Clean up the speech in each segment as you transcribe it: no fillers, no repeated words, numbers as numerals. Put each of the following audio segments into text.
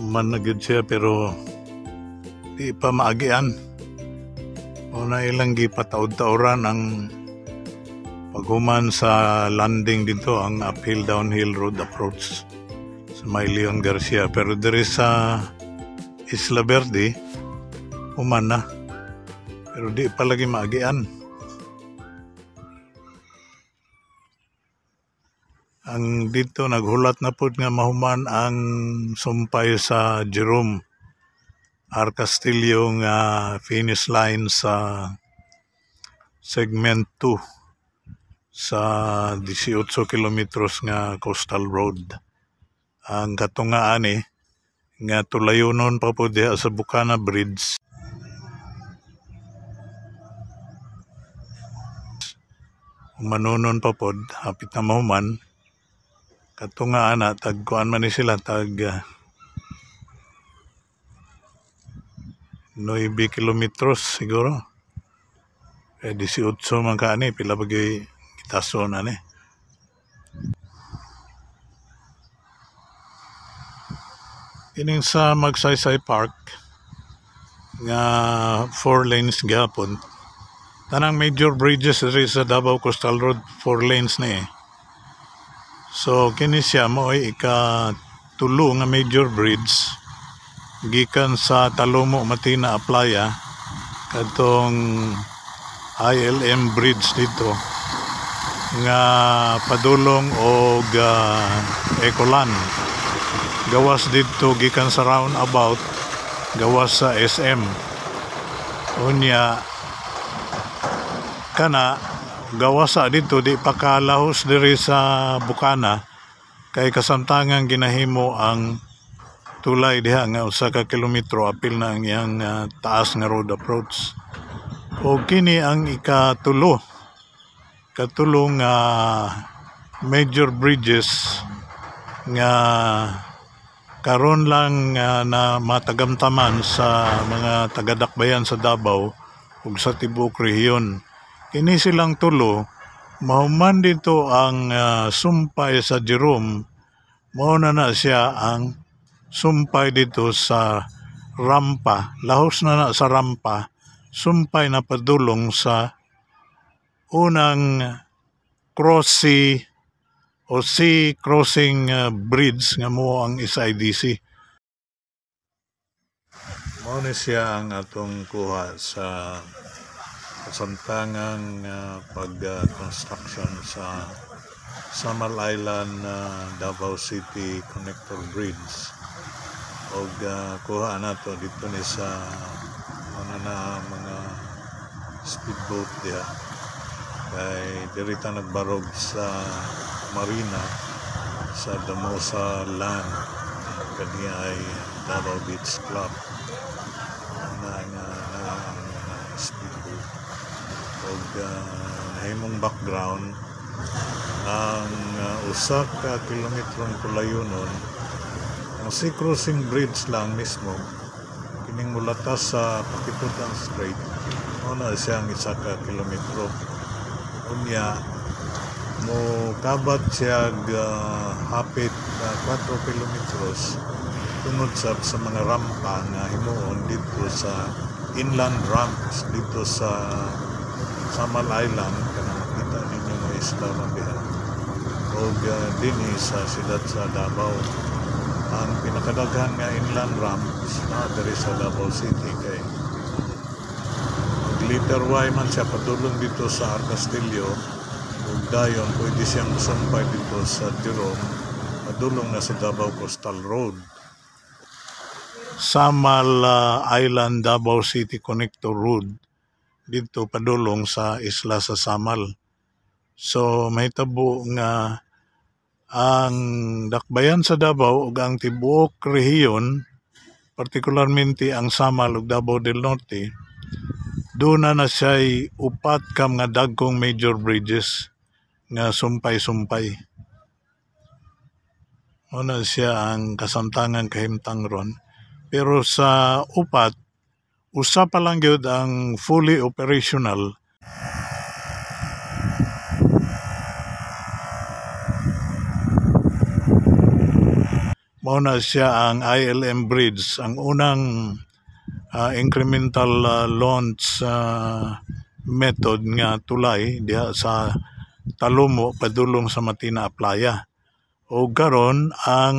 man na gyud siya pero di pa maagian. Una ilang gipataod-taoran ang paghuman sa landing dito, ang uphill downhill road approach sa may Leon Garcia, pero diri sa Isla Verde human na pero di pa lagi maagian. Ang dito naghulat na pud nga mahuman ang sumpay sa Jerome R. Castillo nga finish line sa segment 2 sa 18 kilometros nga coastal road. Ang katungaan nga tulayonon pa po diha sa Bukana Bridge. Manonon pa pod hapit na mahuman. Katungaan na tagkuan man ni sila tag 9 kilometros siguro. 18 man ka pila bagay gitaso na ni. Kining sa Magsaysay Park nga 4 lanes gapon. Tanang major bridges diri sa Davao Coastal Road 4 lanes na So kini siya mo ay ika-tulo nga major bridge gikan sa Talomo Matina Playa kadtong ILM Bridge dito nga padulong og Ecolan. Gawas dito gikan sa roundabout, gawas sa SM. Unya kana gawasa dito di pa kalahos diri sa Bukana kay kasamtangan ginahimo ang tulay diha nga usa ka kilometro apil na ang iyang taas nga road approach. O kini ang katulong major bridges nga karon lang na matagamtaman sa mga taga-dakbayan sa Davao ug sa tibuok rehiyon. Kini silang tulo mahuman dito ang sumpay sa Jerome, mao na siya ang sumpay dito sa rampa, lahos na sa rampa, sumpay na padulong sa unang sea crossing bridge nga mo ang SIDC. Mao ni siya ang atong kuha sa kasamtangang pag-construction sa Samal Island Davao City Connector Bridge. Og kuha nato dito ni sa mga speedboat diha. Kay diri ta nagbarog sa marina sa Damosa Land kani ay Davao Beach Club na speedboat. Og nahimong background ang usa ka kilometrong kulayonon ang sea crossing bridge lang mismo kining mulatas sa Pakitutan Strait na siyang isa ka kilometro. Unya mo kabat siya hapit 4 kilometros tungod sa mga rampa nga himuon dito sa inland ramps dito sa Samal Island kanang makita ninyo mga isla mabihan o dinhi sa siyudad sa Davao. Ang pinakadaghan nga inland ramps na diri sa Davao City kay liter Y man siya padulong dito sa R. Castillo ug dayon pwede siyang sumpay dito sa Jerome padulong na sa Davao Coastal Road. Samal Island Davao City Connector Road dito padulong sa isla sa Samal. So mahitabo nga ang dakbayan sa Davao ug ang tibuok rehiyon, partikularmente ang Samal ug Davao del Norte, doon na siya'y upat ka mga dagkong major bridges nga sumpay-sumpay. Una siya ang kasamtangan kahimtang ron. Pero sa upat, usa pa lang yun ang fully operational. mao na siya ang ILM Bridge, ang unang incremental launch method nga tulay diha sa Talumo padulong sa Matina Playa. O karon ang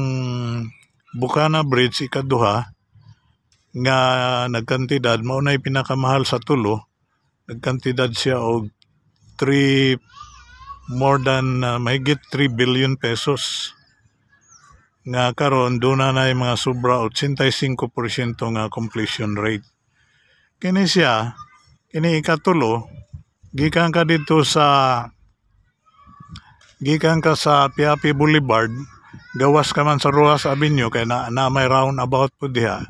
Bukana Bridge ikaduha nga nagkantidad mao nay pinakamahal sa tulo, nagkantidad siya og mahigit 3 billion pesos. Nga karon doon na mga sobra 85% nga completion rate. Kini ikatulo, gikan ka sa Piapi Boulevard, gawas ka man sa Rojas Avenue kay na may roundabout po diha.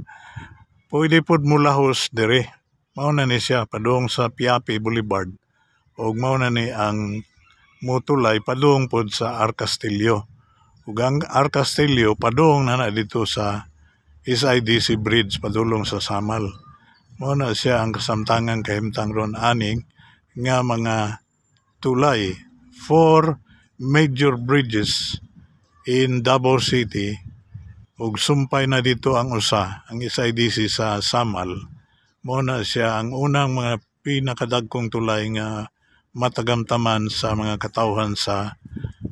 Pwede pud mulahos dire. Mao na ni siya padung sa Piapi Boulevard. Ug mao na ni ang mutulay padung pod sa Arcastillo. Ug ang Arcastillo padung na dito sa SIDC Bridge padulong sa Samal. Mao na siya ang kasamtangan kahimtang ron aning nga mga tulay. 4 major bridges in Davao City, ug sumpay na dito ang usa, ang SIDC sa Samal. Mao na siya ang unang mga pinakadagkong tulay nga matagamtaman sa mga katawhan sa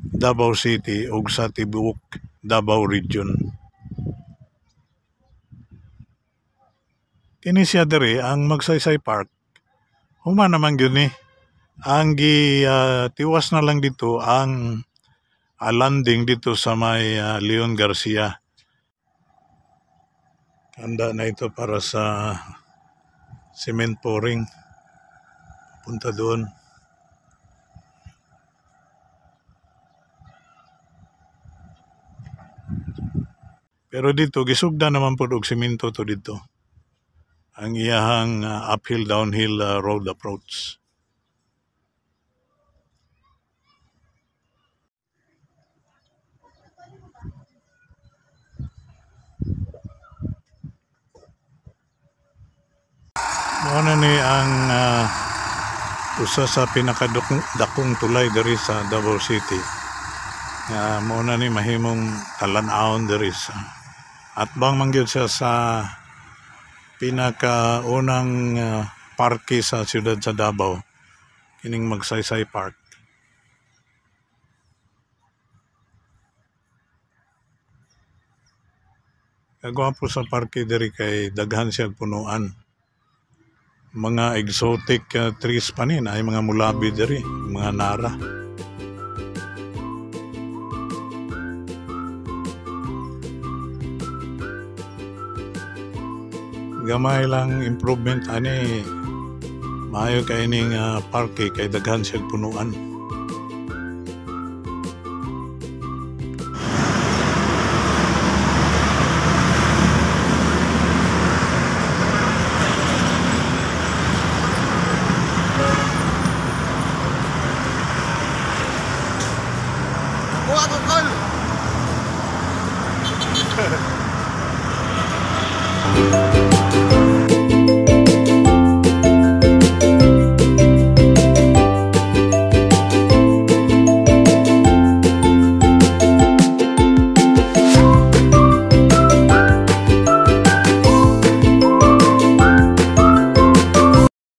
Davao City ug sa tibuok Davao Region. Kini siya diri ang Magsaysay Park. Human naman gyud ni. Ang tiwas na lang dito ang landing dito sa may Leon Garcia. Handa na ito para sa cement pouring. Punta doon. Pero dito gisugda naman po og semento to dito. Ang iyahang uphill downhill road approach. Mao na ni ang usa sa pinakadakong tulay diri sa Davao City. Mao na ni mahimong talan-awon diri sa atbang man gyud siya sa pinakaunang parke sa siyudad sa Davao, kining Magsaysay Park. Kagwapo sa parke diri kay daghan siya punuan. Mga exotic trees pa ni, ay mga mulabi diri, mga nara. Gamay lang improvement ani, maayo kay ning parke kay daghan siya punuan.